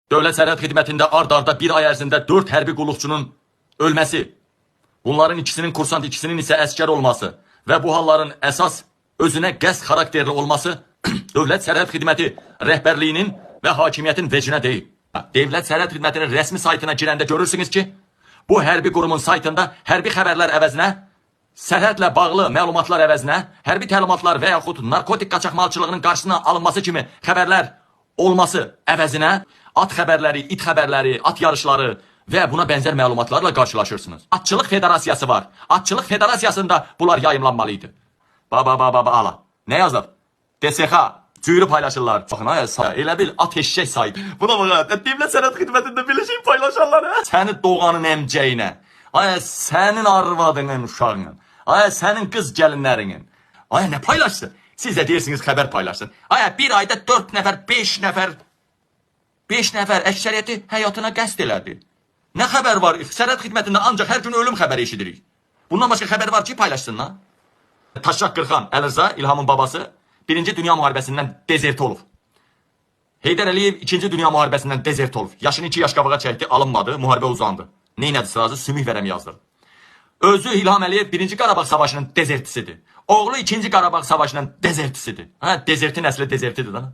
Dövlət Sərhəd Xidmətində ard-arda bir ay ərzində 4 hərbi qulluqçunun ölməsi, bunların ikisinin kursant, ikisinin isə əskər olması və bu halların əsas özünə qəsd xarakterli olması Dövlət Sərhəd Xidməti rəhbərliyinin və hakimiyyətin vecinə deyil. Dövlət Sərhəd Xidmətinin rəsmi saytına girəndə görürsünüz ki, bu hərbi qurumun saytında hərbi xəbərlər əvəzinə, sərhədlə bağlı məlumatlar əvəzinə, hərbi təlimatlar və yaxud narkotik qaçaqmalçılığının qarşısına alınması kimi xəbərlər olması əvəzinə at xəbərləri, it xəbərləri, at yarışları və buna bənzər məlumatlarla qarşılaşırsınız. Atçılıq Federasiyası var. Atçılıq Federasiyasında bunlar yayımlanmalıydı. Ala. Nə yazıb? DSX cüyürü paylaşırlar. Baxın, elə bil at eşşək saydı. Buna bax, Dövlət Sərhəd Xidmətində belə şey paylaşarlar. Səni doğanın əmcəyinə, sənin arvadının uşağının, sənin qız gəlinlərinin. Nə paylaşsın? Siz də deyirsiniz xəbər paylaşsın. Bir ayda 4 nəfər, 5 nəfər əksəriyyəti həyatına qəsd elədi. Nə xəbər var? Sərhəd Xidmətində ancaq hər gün ölüm xəbəri eşidirik. Bundan başqa xəbər var ki, paylaşsınlar. Taşraq Qırxan Əlirza, İlhamın babası, 1-ci Dünya Müharibəsindən dezert olub. Heydər Əliyev 2-ci Dünya Müharibəsindən dezert olub. Yaşını 2 yaş qabağa çəkdi, alınmadı, müharibə uzandı. Neynədi sırası? Sümük vərəm yazdırdı. Özü İlham Əliyev 1-ci Qarabağ Savaşının dezertisidir. Oğlu 2-ci Qarabağ Savaşının dezertisidir. Dezertin əsli dezertidir da.